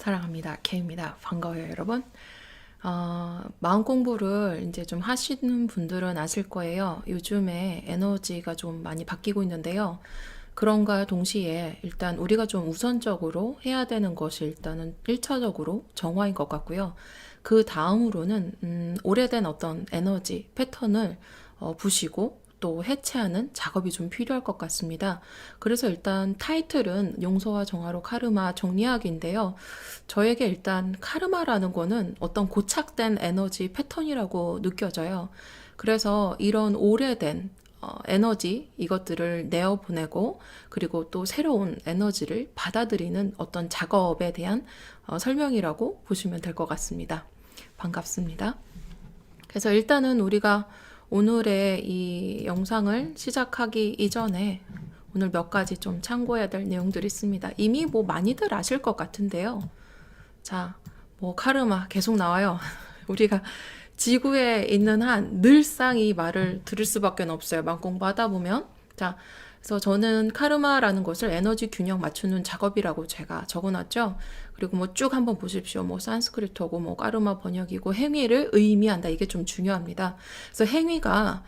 사랑합니다. K입니다. 반가워요, 여러분. 마음 공부를 이제 좀 하시는 분들은 아실 거예요. 요즘에 에너지가 좀 많이 바뀌고 있는데요. 그런가 동시에 일단 우리가 좀 우선적으로 해야 되는 것이 일단은 1차적으로 정화인 것 같고요. 그 다음으로는 오래된 어떤 에너지 패턴을 부시고 또 해체하는 작업이 좀 필요할 것 같습니다. 그래서 일단 타이틀은 용서와 정화로 카르마 정리하기인데요. 저에게 일단 카르마라는 거는 어떤 고착된 에너지 패턴이라고 느껴져요. 그래서 이런 오래된 에너지 이것들을 내어보내고 그리고 또 새로운 에너지를 받아들이는 어떤 작업에 대한 설명이라고 보시면 될 것 같습니다. 반갑습니다. 그래서 일단은 우리가 오늘의 이 영상을 시작하기 이전에 오늘 몇 가지 좀 참고해야 될 내용들이 있습니다. 이미 뭐 많이들 아실 것 같은데요. 자, 뭐 카르마 계속 나와요. 우리가 지구에 있는 한 늘상 이 말을 들을 수밖에 없어요. 막 공부하다 보면. 자, 그래서 저는 카르마라는 것을 에너지 균형 맞추는 작업이라고 제가 적어놨죠. 그리고 뭐 쭉 한번 보십시오. 뭐 산스크리트고 뭐 카르마 번역이고 행위를 의미한다. 이게 좀 중요합니다. 그래서 행위가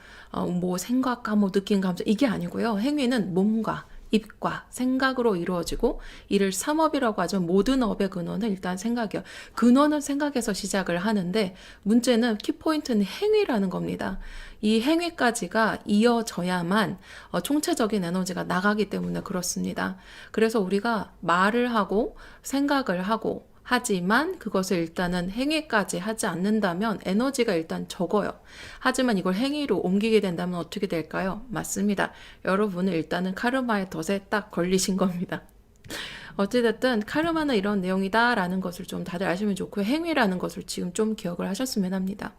뭐 생각과 뭐 느낌, 감정 이게 아니고요. 행위는 몸과 입과 생각으로 이루어지고 이를 삼업이라고 하죠. 모든 업의 근원은 일단 생각이요. 근원은 생각에서 시작을 하는데 문제는 키포인트는 행위라는 겁니다. 이 행위까지가 이어져야만 총체적인 에너지가 나가기 때문에 그렇습니다. 그래서 우리가 말을 하고 생각을 하고 하지만 그것을 일단은 행위까지 하지 않는다면 에너지가 일단 적어요. 하지만 이걸 행위로 옮기게 된다면 어떻게 될까요? 맞습니다. 여러분은 일단은 카르마의 덫에 딱 걸리신 겁니다. 어찌됐든 카르마는 이런 내용이다라는 것을 좀 다들 아시면 좋고요. 행위라는 것을 지금 좀 기억을 하셨으면 합니다.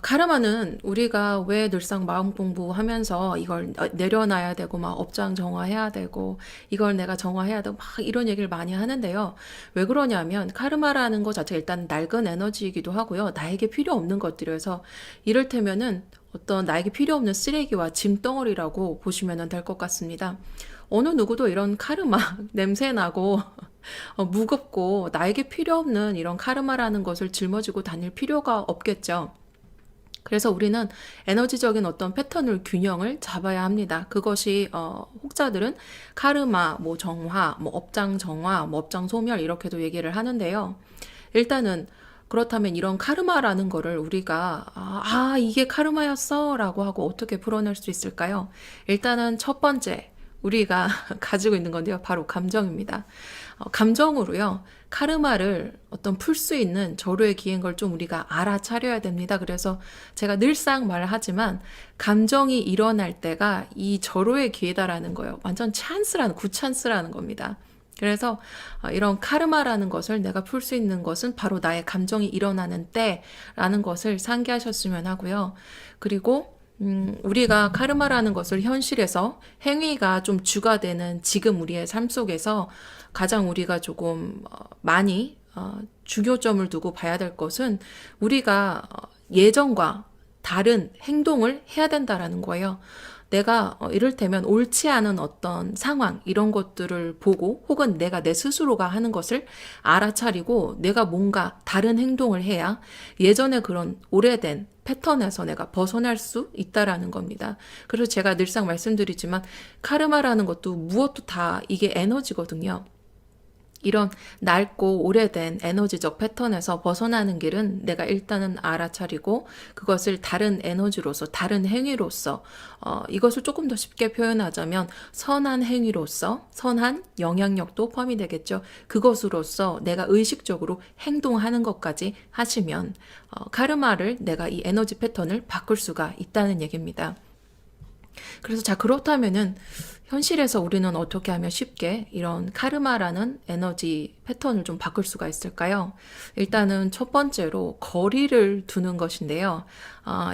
카르마는 우리가 왜 늘상 마음 공부하면서 이걸 내려놔야 되고 막 업장 정화해야 되고 이걸 내가 정화해야 되고 막 이런 얘기를 많이 하는데요. 왜 그러냐면 카르마라는 것 자체가 일단 낡은 에너지이기도 하고요. 나에게 필요 없는 것들이어서 이를테면은 어떤 나에게 필요 없는 쓰레기와 짐덩어리라고 보시면 될 것 같습니다. 어느 누구도 이런 카르마 냄새 나고 무겁고 나에게 필요 없는 이런 카르마라는 것을 짊어지고 다닐 필요가 없겠죠. 그래서 우리는 에너지적인 어떤 패턴을 균형을 잡아야 합니다. 그것이 혹자들은 카르마, 뭐 정화, 뭐 업장 정화, 뭐 업장 소멸 이렇게도 얘기를 하는데요. 일단은 그렇다면 이런 카르마라는 거를 우리가 이게 카르마였어 라고 하고 어떻게 풀어낼 수 있을까요? 일단은 첫 번째 우리가 가지고 있는 건데요. 바로 감정입니다. 감정으로요. 카르마를 어떤 풀 수 있는 절호의 기회인 걸 좀 우리가 알아차려야 됩니다. 그래서 제가 늘상 말하지만 감정이 일어날 때가 이 절호의 기회다라는 거예요. 완전 찬스라는 굿찬스라는 겁니다. 그래서 이런 카르마라는 것을 내가 풀 수 있는 것은 바로 나의 감정이 일어나는 때라는 것을 상기하셨으면 하고요. 그리고 우리가 카르마라는 것을 현실에서 행위가 좀 주가 되는 지금 우리의 삶 속에서 가장 우리가 조금 많이 중요점을 두고 봐야 될 것은 우리가 예전과 다른 행동을 해야 된다라는 거예요. 내가 이를테면 옳지 않은 어떤 상황 이런 것들을 보고 혹은 내가 내 스스로가 하는 것을 알아차리고 내가 뭔가 다른 행동을 해야 예전에 그런 오래된 패턴에서 내가 벗어날 수 있다라는 겁니다. 그래서 제가 늘상 말씀드리지만 카르마라는 것도 무엇도 다 이게 에너지거든요. 이런 낡고 오래된 에너지적 패턴에서 벗어나는 길은 내가 일단은 알아차리고 그것을 다른 에너지로서 다른 행위로서 이것을 조금 더 쉽게 표현하자면 선한 행위로서 선한 영향력도 포함이 되겠죠. 그것으로서 내가 의식적으로 행동하는 것까지 하시면 카르마를 내가 이 에너지 패턴을 바꿀 수가 있다는 얘기입니다. 그래서 자 그렇다면은 현실에서 우리는 어떻게 하면 쉽게 이런 카르마라는 에너지 패턴을 좀 바꿀 수가 있을까요? 일단은 첫 번째로 거리를 두는 것인데요.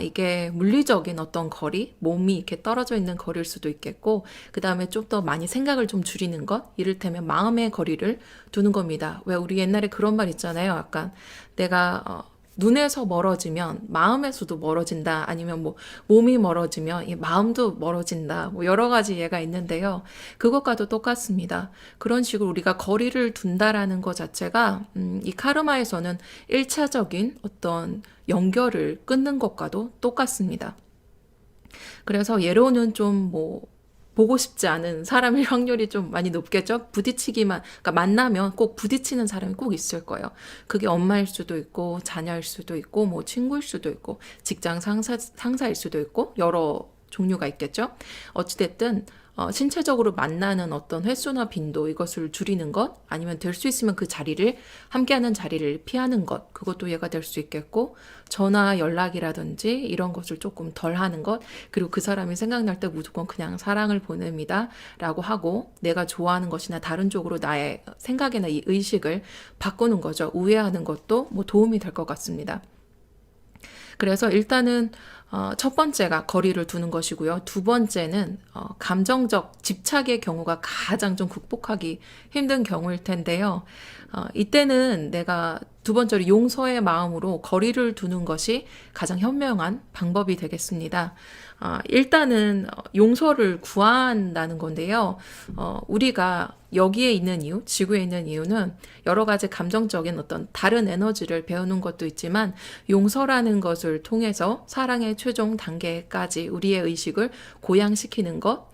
이게 물리적인 어떤 거리, 몸이 이렇게 떨어져 있는 거리일 수도 있겠고, 그 다음에 좀 더 많이 생각을 좀 줄이는 것, 이를테면 마음의 거리를 두는 겁니다. 왜 우리 옛날에 그런 말 있잖아요. 약간 내가 눈에서 멀어지면 마음에서도 멀어진다. 아니면 뭐 몸이 멀어지면 이 마음도 멀어진다. 뭐 여러 가지 예가 있는데요. 그것과도 똑같습니다. 그런 식으로 우리가 거리를 둔다라는 것 자체가 이 카르마에서는 1차적인 어떤 연결을 끊는 것과도 똑같습니다. 그래서 예로는 좀 뭐 보고 싶지 않은 사람일 확률이 좀 많이 높겠죠? 부딪히기만, 그러니까 만나면 꼭 부딪히는 사람이 꼭 있을 거예요. 그게 엄마일 수도 있고, 자녀일 수도 있고, 뭐 친구일 수도 있고, 직장 상사일 수도 있고, 여러 종류가 있겠죠? 어찌됐든, 신체적으로 만나는 어떤 횟수나 빈도, 이것을 줄이는 것, 아니면 될 수 있으면 그 자리를, 함께하는 자리를 피하는 것, 그것도 예가 될 수 있겠고, 전화 연락이라든지 이런 것을 조금 덜 하는 것, 그리고 그 사람이 생각날 때 무조건 그냥 사랑을 보냅니다. 라고 하고, 내가 좋아하는 것이나 다른 쪽으로 나의 생각이나 이 의식을 바꾸는 거죠. 우회하는 것도 뭐 도움이 될 것 같습니다. 그래서 일단은 첫 번째가 거리를 두는 것이고요. 두 번째는 감정적 집착의 경우가 가장 좀 극복하기 힘든 경우일 텐데요. 이때는 내가 두 번째로 용서의 마음으로 거리를 두는 것이 가장 현명한 방법이 되겠습니다. 일단은 용서를 구한다는 건데요. 우리가 여기에 있는 이유, 지구에 있는 이유는 여러 가지 감정적인 어떤 다른 에너지를 배우는 것도 있지만 용서라는 것을 통해서 사랑의 최종 단계까지 우리의 의식을 고양시키는 것,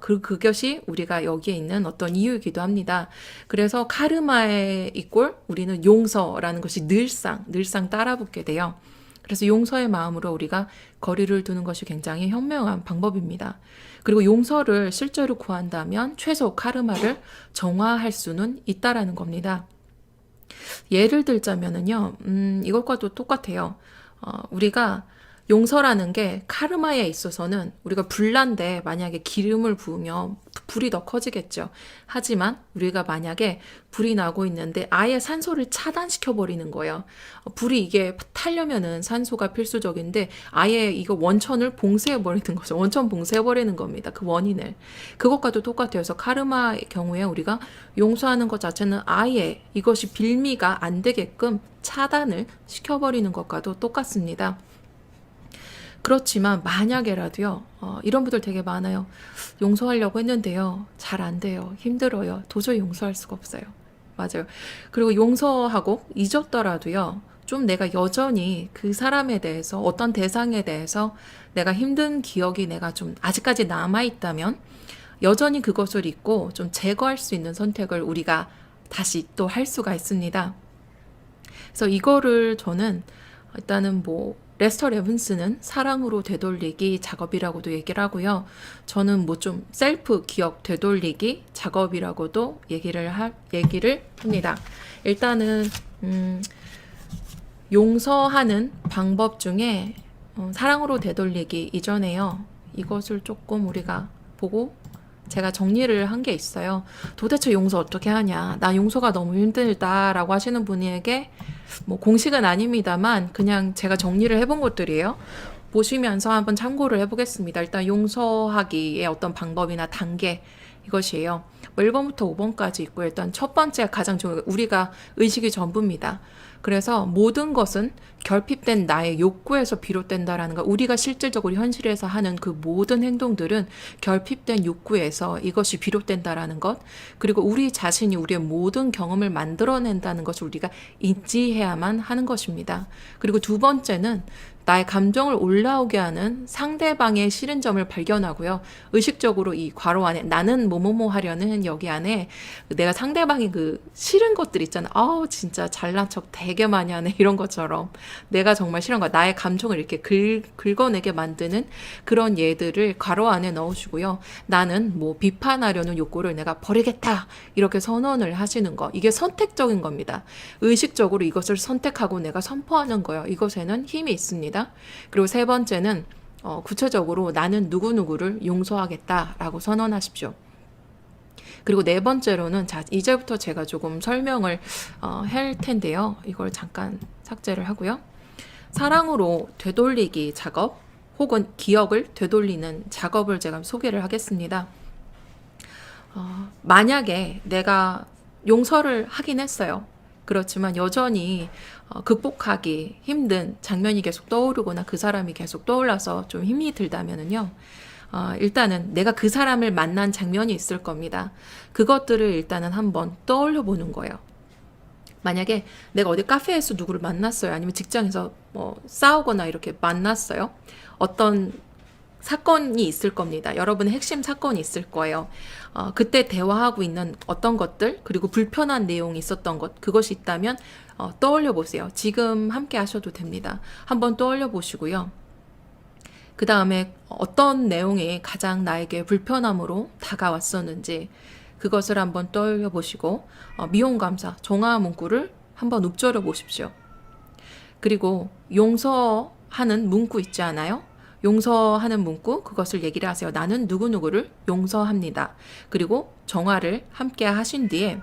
그것이 우리가 여기에 있는 어떤 이유이기도 합니다. 그래서 카르마의 이꼴 우리는 용서라는 것이 늘상 따라붙게 돼요. 그래서 용서의 마음으로 우리가 거리를 두는 것이 굉장히 현명한 방법입니다. 그리고 용서를 실제로 구한다면 최소 카르마를 정화할 수는 있다라는 겁니다. 예를 들자면은요, 이것과도 똑같아요. 우리가 용서라는 게 카르마에 있어서는 우리가 불난데 만약에 기름을 부으면 불이 더 커지겠죠. 하지만 우리가 만약에 불이 나고 있는데 아예 산소를 차단시켜 버리는 거예요. 불이 이게 타려면은 산소가 필수적인데 아예 이거 원천을 봉쇄해 버리는 거죠. 원천 봉쇄해 버리는 겁니다. 그 원인을. 그것과도 똑같아요. 그래서 카르마의 경우에 우리가 용서하는 것 자체는 아예 이것이 빌미가 안 되게끔 차단을 시켜버리는 것과도 똑같습니다. 그렇지만 만약에라도요, 이런 분들 되게 많아요. 용서하려고 했는데요, 잘 안 돼요. 힘들어요. 도저히 용서할 수가 없어요. 맞아요. 그리고 용서하고 잊었더라도요, 좀 내가 여전히 그 사람에 대해서, 어떤 대상에 대해서 내가 힘든 기억이 내가 좀 아직까지 남아있다면, 여전히 그것을 잊고 좀 제거할 수 있는 선택을 우리가 다시 또 할 수가 있습니다. 그래서 이거를 저는 일단은 뭐 레스터 레븐스는 사랑으로 되돌리기 작업이라고도 얘기를 하고요. 저는 뭐 좀 셀프 기억 되돌리기 작업이라고도 얘기를 합니다. 일단은 용서하는 방법 중에 사랑으로 되돌리기 이전에요. 이것을 조금 우리가 보고 제가 정리를 한 게 있어요. 도대체 용서 어떻게 하냐? 나 용서가 너무 힘들다라고 하시는 분에게 뭐 공식은 아닙니다만 그냥 제가 정리를 해본 것들이에요. 보시면서 한번 참고를 해보겠습니다. 일단 용서하기의 어떤 방법이나 단계 이것이에요. 뭐 1번부터 5번까지 있고 일단 첫 번째 가장 중요한 우리가 의식이 전부입니다. 그래서 모든 것은 결핍된 나의 욕구에서 비롯된다라는 거. 우리가 실질적으로 현실에서 하는 그 모든 행동들은 결핍된 욕구에서 이것이 비롯된다라는 것. 그리고 우리 자신이 우리의 모든 경험을 만들어낸다는 것을 우리가 인지해야만 하는 것입니다. 그리고 두 번째는 나의 감정을 올라오게 하는 상대방의 싫은 점을 발견하고요. 의식적으로 이 괄호 안에 나는 뭐뭐뭐 하려는 여기 안에 내가 상대방이 그 싫은 것들 있잖아. 진짜 잘난 척 되게 많이 하네. 이런 것처럼 내가 정말 싫은 거 나의 감정을 이렇게 긁어내게 만드는 그런 예들을 괄호 안에 넣으시고요. 나는 뭐 비판하려는 욕구를 내가 버리겠다. 이렇게 선언을 하시는 거. 이게 선택적인 겁니다. 의식적으로 이것을 선택하고 내가 선포하는 거예요. 이것에는 힘이 있습니다. 그리고 세 번째는 구체적으로 나는 누구누구를 용서하겠다라고 선언하십시오. 그리고 네 번째로는 자 이제부터 제가 조금 설명을 할 텐데요. 이걸 잠깐 삭제를 하고요. 사랑으로 되돌리기 작업 혹은 기억을 되돌리는 작업을 제가 소개를 하겠습니다. 만약에 내가 용서를 하긴 했어요. 그렇지만 여전히 극복하기 힘든 장면이 계속 떠오르거나 그 사람이 계속 떠올라서 좀 힘이 들다면은요. 일단은 내가 그 사람을 만난 장면이 있을 겁니다. 그것들을 일단은 한번 떠올려 보는 거예요. 만약에 내가 어디 카페에서 누구를 만났어요. 아니면 직장에서 뭐 싸우거나 이렇게 만났어요. 어떤 사건이 있을 겁니다. 여러분의 핵심 사건이 있을 거예요. 그때 대화하고 있는 어떤 것들, 그리고 불편한 내용이 있었던 것, 그것이 있다면 떠올려 보세요. 지금 함께 하셔도 됩니다. 한번 떠올려 보시고요. 그 다음에 어떤 내용이 가장 나에게 불편함으로 다가왔었는지 그것을 한번 떠올려 보시고 미움, 감사, 정화 문구를 한번 읊조려 보십시오. 그리고 용서하는 문구 있지 않아요? 용서하는 문구, 그것을 얘기를 하세요. 나는 누구누구를 용서합니다. 그리고 정화를 함께 하신 뒤에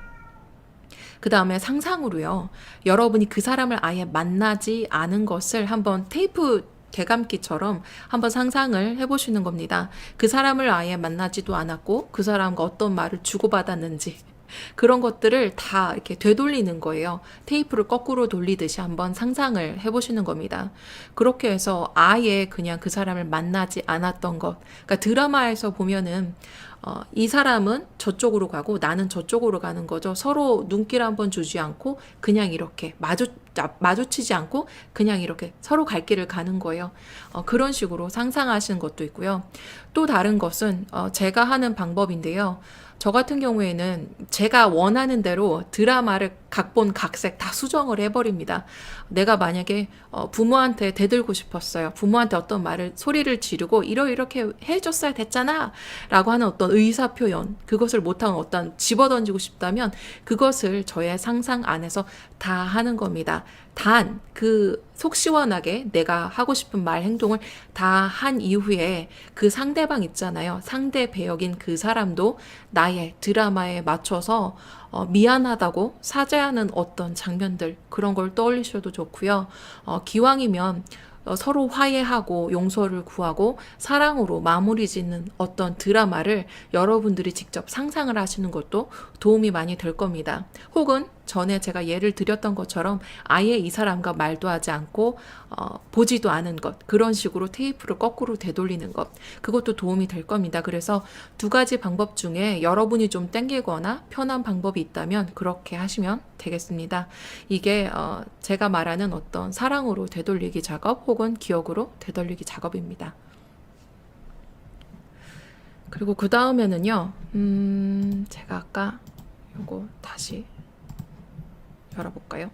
그 다음에 상상으로요. 여러분이 그 사람을 아예 만나지 않은 것을 한번 테이프 되감기처럼 한번 상상을 해보시는 겁니다. 그 사람을 아예 만나지도 않았고 그 사람과 어떤 말을 주고받았는지 그런 것들을 다 이렇게 되돌리는 거예요. 테이프를 거꾸로 돌리듯이 한번 상상을 해보시는 겁니다. 그렇게 해서 아예 그냥 그 사람을 만나지 않았던 것. 그러니까 드라마에서 보면은 이 사람은 저쪽으로 가고 나는 저쪽으로 가는 거죠. 서로 눈길 한번 주지 않고 그냥 이렇게 마주치지 않고 그냥 이렇게 서로 갈 길을 가는 거예요. 그런 식으로 상상하시는 것도 있고요. 또 다른 것은 제가 하는 방법인데요. 저 같은 경우에는 제가 원하는 대로 드라마를 각본 각색 다 수정을 해버립니다. 내가 만약에 부모한테 대들고 싶었어요. 부모한테 어떤 말을 소리를 지르고 이렇게 해줬어야 됐잖아 라고 하는 어떤 의사표현, 그것을 못하는 어떤 집어던지고 싶다면 그것을 저의 상상 안에서 다 하는 겁니다. 단 그 속 시원하게 내가 하고 싶은 말, 행동을 다 한 이후에 그 상대방 있잖아요. 상대 배역인 그 사람도 나의 드라마에 맞춰서 미안하다고 사죄하는 어떤 장면들, 그런 걸 떠올리셔도 좋고요. 기왕이면 서로 화해하고 용서를 구하고 사랑으로 마무리 짓는 어떤 드라마를 여러분들이 직접 상상을 하시는 것도 도움이 많이 될 겁니다. 혹은 전에 제가 예를 드렸던 것처럼 아예 이 사람과 말도 하지 않고 보지도 않은 것, 그런 식으로 테이프를 거꾸로 되돌리는 것, 그것도 도움이 될 겁니다. 그래서 두 가지 방법 중에 여러분이 좀 땡기거나 편한 방법이 있다면 그렇게 하시면 되겠습니다. 이게 제가 말하는 어떤 사랑으로 되돌리기 작업 혹은 기억으로 되돌리기 작업입니다. 그리고 그 다음에는요, 제가 아까 요거 다시 열어볼까요?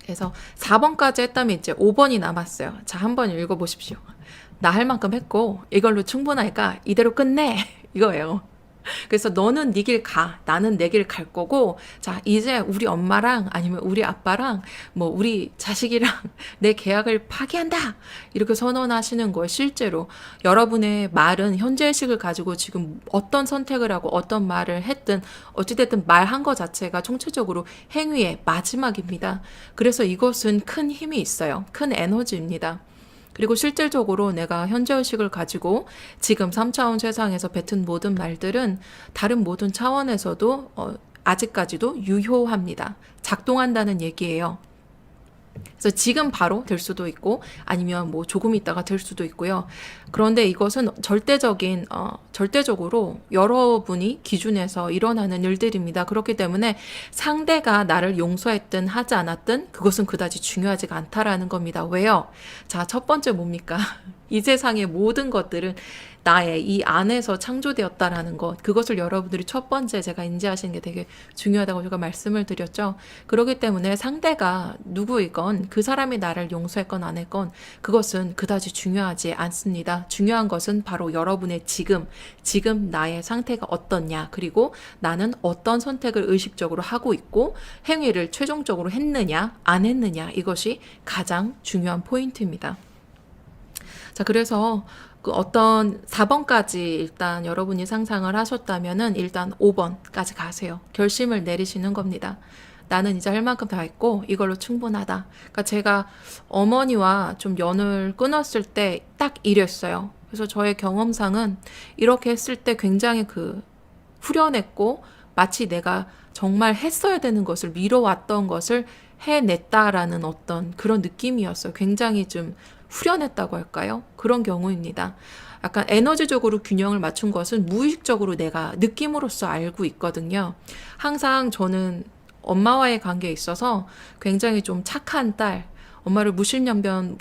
그래서 4번까지 했다면 이제 5번이 남았어요. 자, 한번 읽어보십시오. 나 할 만큼 했고 이걸로 충분하니까 이대로 끝내 이거예요. 그래서 너는 네 길 가, 나는 내 길 갈 거고, 자, 이제 우리 엄마랑 아니면 우리 아빠랑 뭐 우리 자식이랑 내 계약을 파기한다! 이렇게 선언하시는 거예요. 실제로 여러분의 말은 현재의식을 가지고 지금 어떤 선택을 하고 어떤 말을 했든 어찌됐든 말한 거 자체가 총체적으로 행위의 마지막입니다. 그래서 이것은 큰 힘이 있어요. 큰 에너지입니다. 그리고 실질적으로 내가 현재의식을 가지고 지금 3차원 세상에서 뱉은 모든 말들은 다른 모든 차원에서도 아직까지도 유효합니다. 작동한다는 얘기예요. 그래서 지금 바로 될 수도 있고 아니면 뭐 조금 있다가 될 수도 있고요. 그런데 이것은 절대적으로 여러분이 기준에서 일어나는 일들입니다. 그렇기 때문에 상대가 나를 용서했든 하지 않았든 그것은 그다지 중요하지가 않다라는 겁니다. 왜요? 자, 첫 번째 뭡니까? 이 세상의 모든 것들은 나의 이 안에서 창조되었다라는 것, 그것을 여러분들이 첫 번째 제가 인지하시는 게 되게 중요하다고 제가 말씀을 드렸죠. 그렇기 때문에 상대가 누구이건 그 사람이 나를 용서했건 안 했건 그것은 그다지 중요하지 않습니다. 중요한 것은 바로 여러분의 지금 나의 상태가 어떻냐, 그리고 나는 어떤 선택을 의식적으로 하고 있고 행위를 최종적으로 했느냐 안 했느냐, 이것이 가장 중요한 포인트입니다. 자, 그래서 그 어떤 4번까지 일단 여러분이 상상을 하셨다면은 일단 5번까지 가세요. 결심을 내리시는 겁니다. 나는 이제 할 만큼 다 했고 이걸로 충분하다. 그러니까 제가 어머니와 좀 연을 끊었을 때 딱 이랬어요. 그래서 저의 경험상은 이렇게 했을 때 굉장히 후련했고 마치 내가 정말 했어야 되는 것을 미뤄왔던 것을 해냈다라는 어떤 그런 느낌이었어요. 굉장히 좀 후련했다고 할까요? 그런 경우입니다. 약간 에너지적으로 균형을 맞춘 것은 무의식적으로 내가 느낌으로써 알고 있거든요. 항상 저는 엄마와의 관계에 있어서 굉장히 좀 착한 딸, 엄마를 무실명변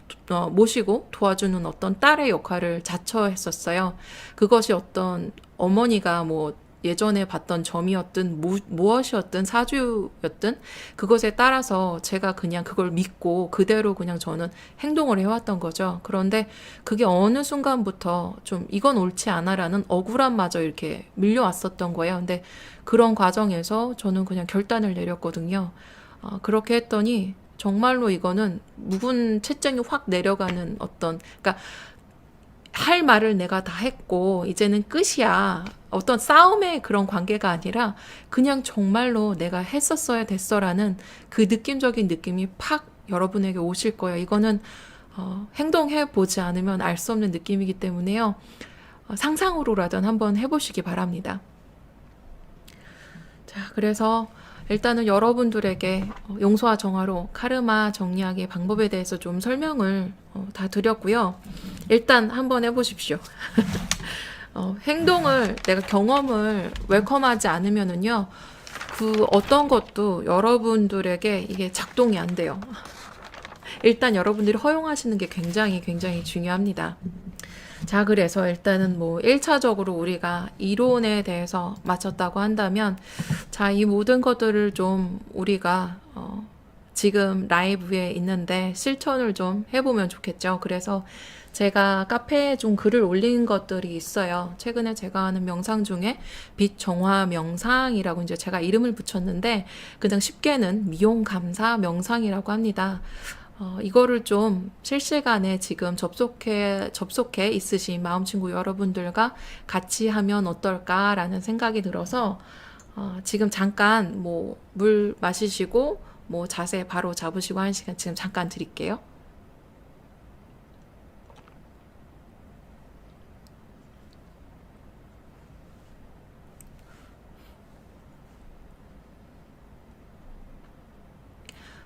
모시고 도와주는 어떤 딸의 역할을 자처했었어요. 그것이 어떤 어머니가 뭐 예전에 봤던 점이었든 무엇이었든 사주였든 그것에 따라서 제가 그냥 그걸 믿고 그대로 그냥 저는 행동을 해왔던 거죠. 그런데 그게 어느 순간부터 좀 이건 옳지 않아라는 억울함마저 이렇게 밀려왔었던 거예요. 근데 그런 과정에서 저는 그냥 결단을 내렸거든요. 그렇게 했더니 정말로 이거는 묵은 채증이 확 내려가는 어떤, 그러니까 할 말을 내가 다 했고 이제는 끝이야. 어떤 싸움의 그런 관계가 아니라 그냥 정말로 내가 했었어야 됐어라는 그 느낌적인 느낌이 팍 여러분에게 오실 거예요. 이거는 행동해 보지 않으면 알 수 없는 느낌이기 때문에요. 상상으로라도 한번 해보시기 바랍니다. 자, 그래서 일단은 여러분들에게 용서와 정화로 카르마 정리하기 방법에 대해서 좀 설명을 다 드렸고요. 일단 한번 해보십시오. 행동을 내가 경험을 웰컴하지 않으면은요, 그 어떤 것도 여러분들에게 이게 작동이 안 돼요. 일단 여러분들이 허용하시는 게 굉장히 굉장히 중요합니다. 자, 그래서 일단은 뭐 1차적으로 우리가 이론에 대해서 마쳤다고 한다면, 자, 이 모든 것들을 좀 우리가 지금 라이브에 있는데 실천을 좀 해보면 좋겠죠. 그래서 제가 카페에 좀 글을 올린 것들이 있어요. 최근에 제가 하는 명상 중에 빛 정화 명상이라고 이제 제가 이름을 붙였는데, 그냥 쉽게는 미용 감사 명상이라고 합니다. 이거를 좀 실시간에 지금 접속해 있으신 마음친구 여러분들과 같이 하면 어떨까라는 생각이 들어서, 지금 잠깐 뭐 물 마시시고, 뭐 자세 바로 잡으시고 한 시간 지금 잠깐 드릴게요.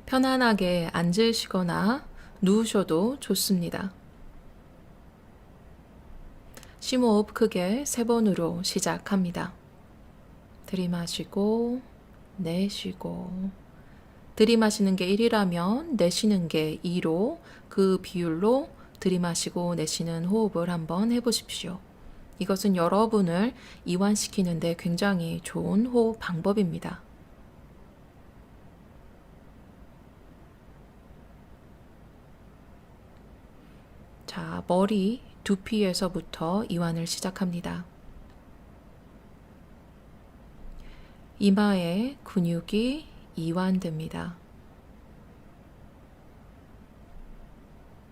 편안하게 앉으시거나 누우셔도 좋습니다. 심호흡 크게 3번으로 시작합니다. 들이마시고 내쉬고, 들이마시는 게 1이라면 내쉬는 게 2로 그 비율로 들이마시고 내쉬는 호흡을 한번 해보십시오. 이것은 여러분을 이완시키는 데 굉장히 좋은 호흡 방법입니다. 자, 머리, 두피에서부터 이완을 시작합니다. 이마의 근육이 이완됩니다.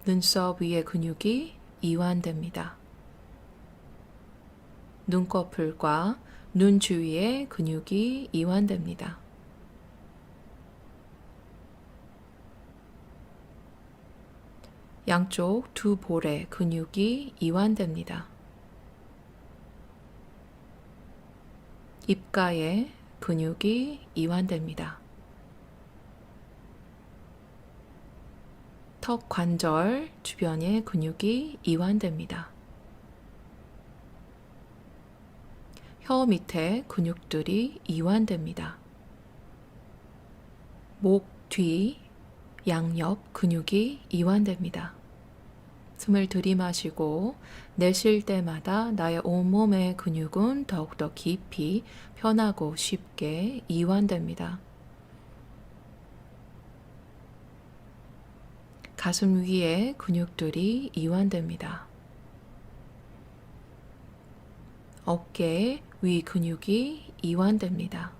눈썹 위의 근육이 이완됩니다. 눈꺼풀과 눈 주위의 근육이 이완됩니다. 양쪽 두 볼의 근육이 이완됩니다. 입가의 근육이 이완됩니다. 턱 관절 주변의 근육이 이완됩니다. 혀 밑에 근육들이 이완됩니다. 목 뒤, 양옆 근육이 이완됩니다. 숨을 들이마시고 내쉴 때마다 나의 온몸의 근육은 더욱더 깊이 편하고 쉽게 이완됩니다. 가슴 위에 근육들이 이완됩니다. 어깨 위 근육이 이완됩니다.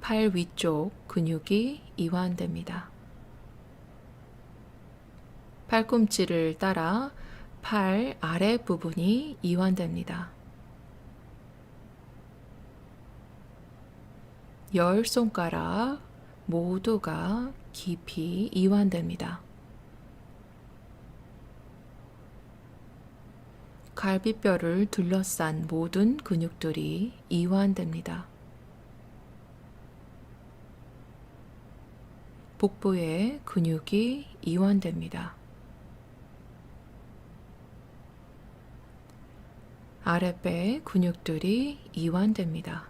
팔 위쪽 근육이 이완됩니다. 팔꿈치를 따라 팔 아래 부분이 이완됩니다. 10손가락 모두가 깊이 이완됩니다. 갈비뼈를 둘러싼 모든 근육들이 이완됩니다. 복부의 근육이 이완됩니다. 아랫배 근육들이 이완됩니다.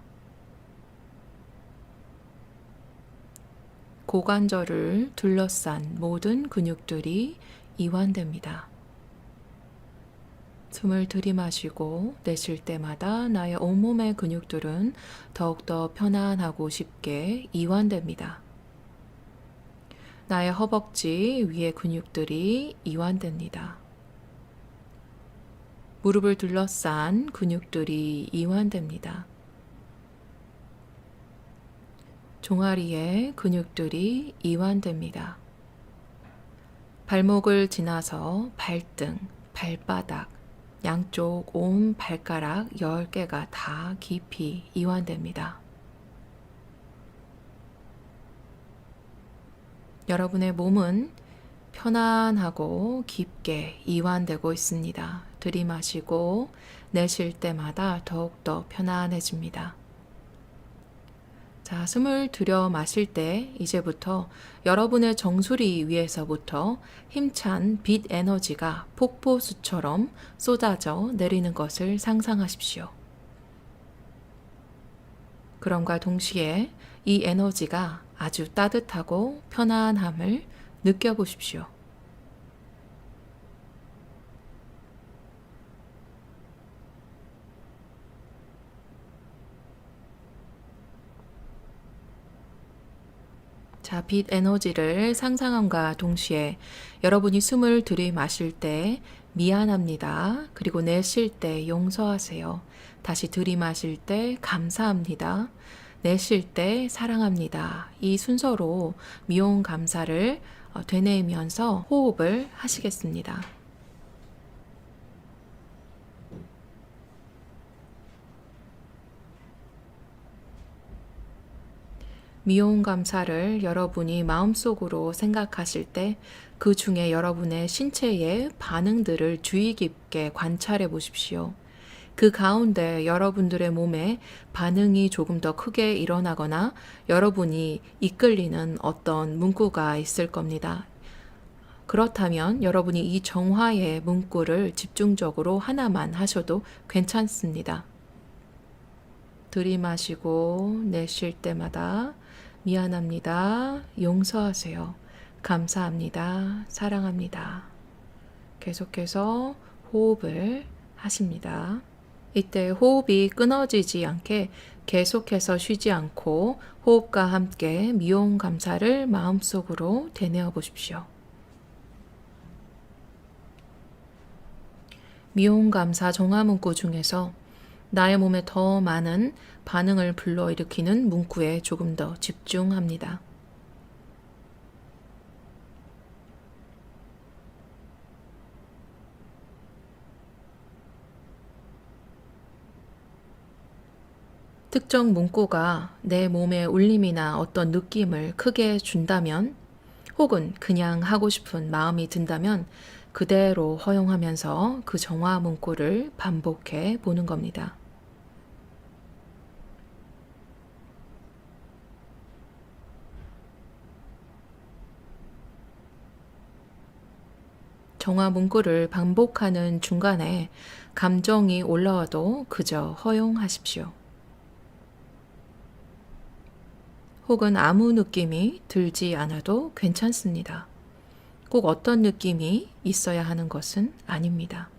고관절을 둘러싼 모든 근육들이 이완됩니다. 숨을 들이마시고 내쉴 때마다 나의 온몸의 근육들은 더욱더 편안하고 쉽게 이완됩니다. 나의 허벅지 위의 근육들이 이완됩니다. 무릎을 둘러싼 근육들이 이완됩니다. 종아리의 근육들이 이완됩니다. 발목을 지나서 발등, 발바닥, 양쪽 온 발가락 10개가 다 깊이 이완됩니다. 여러분의 몸은 편안하고 깊게 이완되고 있습니다. 들이마시고 내쉴 때마다 더욱더 편안해집니다. 자, 숨을 들여 마실 때 이제부터 여러분의 정수리 위에서부터 힘찬 빛 에너지가 폭포수처럼 쏟아져 내리는 것을 상상하십시오. 그럼과 동시에 이 에너지가 아주 따뜻하고 편안함을 느껴보십시오. 자, 빛 에너지를 상상함과 동시에 여러분이 숨을 들이마실 때 미안합니다. 그리고 내쉴 때 용서하세요. 다시 들이마실 때 감사합니다. 내쉴 때 사랑합니다. 이 순서로 미용 감사를 되뇌이면서 호흡을 하시겠습니다. 미용 감사를 여러분이 마음속으로 생각하실 때 그 중에 여러분의 신체의 반응들을 주의 깊게 관찰해 보십시오. 그 가운데 여러분들의 몸에 반응이 조금 더 크게 일어나거나 여러분이 이끌리는 어떤 문구가 있을 겁니다. 그렇다면 여러분이 이 정화의 문구를 집중적으로 하나만 하셔도 괜찮습니다. 들이마시고 내쉴 때마다 미안합니다. 용서하세요. 감사합니다. 사랑합니다. 계속해서 호흡을 하십니다. 이때 호흡이 끊어지지 않게 계속해서 쉬지 않고 호흡과 함께 미용 감사를 마음속으로 되뇌어 보십시오. 미용 감사 정화 문구 중에서 나의 몸에 더 많은 반응을 불러일으키는 문구에 조금 더 집중합니다. 특정 문구가 내 몸에 울림이나 어떤 느낌을 크게 준다면 혹은 그냥 하고 싶은 마음이 든다면 그대로 허용하면서 그 정화 문구를 반복해 보는 겁니다. 정화 문구를 반복하는 중간에 감정이 올라와도 그저 허용하십시오. 혹은 아무 느낌이 들지 않아도 괜찮습니다. 꼭 어떤 느낌이 있어야 하는 것은 아닙니다.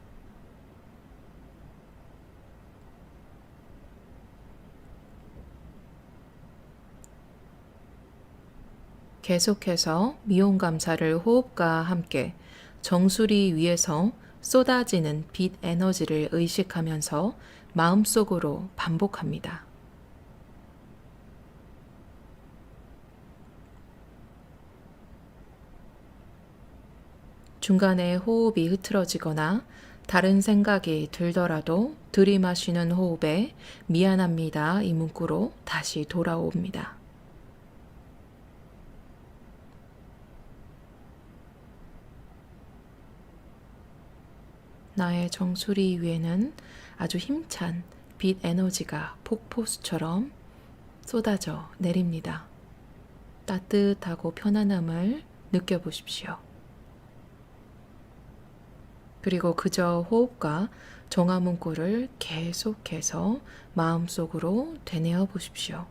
계속해서 미용 감사를 호흡과 함께 정수리 위에서 쏟아지는 빛 에너지를 의식하면서 마음속으로 반복합니다. 중간에 호흡이 흐트러지거나 다른 생각이 들더라도 들이마시는 호흡에 미안합니다. 이 문구로 다시 돌아옵니다. 나의 정수리 위에는 아주 힘찬 빛 에너지가 폭포수처럼 쏟아져 내립니다. 따뜻하고 편안함을 느껴보십시오. 그리고 그저 호흡과 정화 문구를 계속해서 마음속으로 되뇌어 보십시오.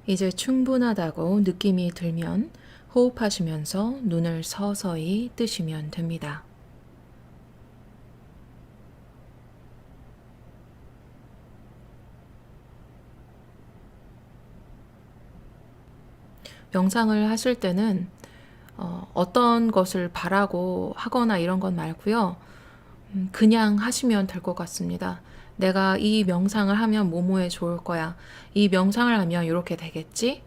이제 충분하다고 느낌이 들면 호흡하시면서 눈을 서서히 뜨시면 됩니다. 명상을 하실 때는 어떤 것을 바라고 하거나 이런 건 말고요. 그냥 하시면 될 것 같습니다. 내가 이 명상을 하면 뭐뭐에 좋을 거야. 이 명상을 하면 이렇게 되겠지?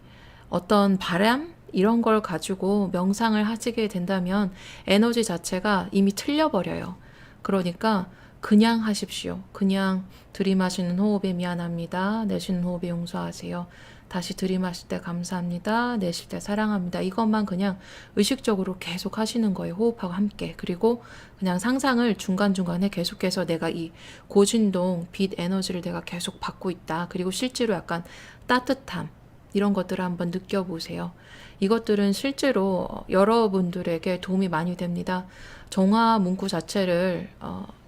어떤 바람? 이런 걸 가지고 명상을 하시게 된다면 에너지 자체가 이미 틀려버려요. 그러니까 그냥 하십시오. 그냥 들이마시는 호흡에 미안합니다. 내쉬는 호흡에 용서하세요. 다시 들이마실 때 감사합니다. 내쉴 때 사랑합니다. 이것만 그냥 의식적으로 계속 하시는 거예요. 호흡하고 함께. 그리고 그냥 상상을 중간중간에 계속해서 내가 이 고진동 빛 에너지를 내가 계속 받고 있다. 그리고 실제로 약간 따뜻함 이런 것들을 한번 느껴보세요. 이것들은 실제로 여러분들에게 도움이 많이 됩니다. 정화 문구 자체를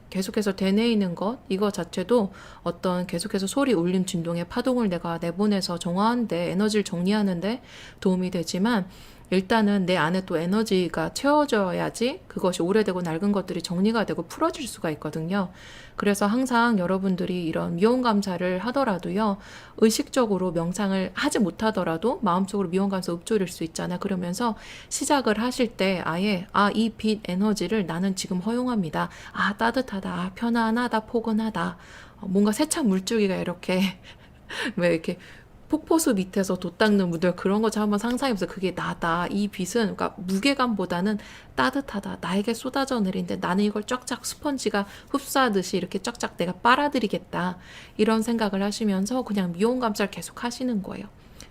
계속해서 되뇌이는 것, 이거 자체도 어떤 계속해서 소리, 울림, 진동의 파동을 내가 내보내서 정화하는데, 에너지를 정리하는데 도움이 되지만, 일단은 내 안에 또 에너지가 채워져야지 그것이 오래되고 낡은 것들이 정리가 되고 풀어질 수가 있거든요. 그래서 항상 여러분들이 이런 미원 감사를 하더라도요, 의식적으로 명상을 하지 못하더라도 마음속으로 미원 감사 읊조릴 수 있잖아요. 그러면서 시작을 하실 때 아예 이 빛 에너지를 나는 지금 허용합니다. 따뜻하다, 편안하다, 포근하다. 뭔가 세찬 물줄기가 이렇게 왜 이렇게 폭포수 밑에서 돛 닦는 분들 그런 거 한번 상상해보세요. 그게 나다. 이 빛은 그러니까 무게감보다는 따뜻하다. 나에게 쏟아져 내리는데 나는 이걸 쫙쫙 스펀지가 흡수하듯이 이렇게 쫙쫙 내가 빨아들이겠다. 이런 생각을 하시면서 그냥 미온 감사를 계속 하시는 거예요.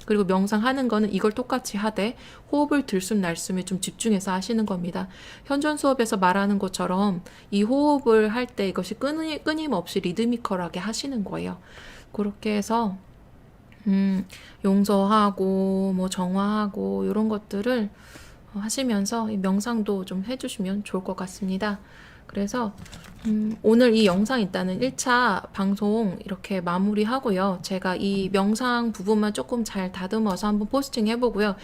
그리고 명상하는 거는 이걸 똑같이 하되 호흡을 들숨 날숨에 좀 집중해서 하시는 겁니다. 현존 수업에서 말하는 것처럼 이 호흡을 할 때 이것이 끊임없이 리드미컬하게 하시는 거예요. 그렇게 해서 용서하고 뭐 정화하고 이런 것들을 하시면서 명상도 좀 해주시면 좋을 것 같습니다. 그래서 오늘 이 영상 일단은 1차 방송 이렇게 마무리하고요. 제가 이 명상 부분만 조금 잘 다듬어서 한번 포스팅 해보고요.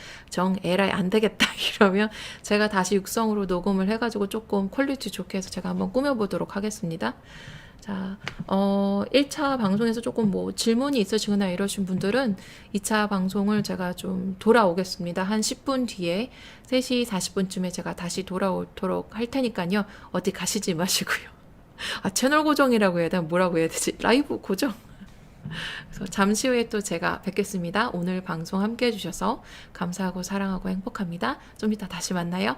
에라이 안 되겠다 이러면 제가 다시 육성으로 녹음을 해가지고 조금 퀄리티 좋게 해서 제가 한번 꾸며보도록 하겠습니다. 자, 1차 방송에서 조금 뭐 질문이 있으시거나 이러신 분들은 2차 방송을 제가 좀 돌아오겠습니다. 한 10분 뒤에 3시 40분쯤에 제가 다시 돌아오도록 할 테니까요. 어디 가시지 마시고요. 채널 고정이라고 해야 되나? 뭐라고 해야 되지? 라이브 고정? 그래서 잠시 후에 또 제가 뵙겠습니다. 오늘 방송 함께 해주셔서 감사하고 사랑하고 행복합니다. 좀 이따 다시 만나요.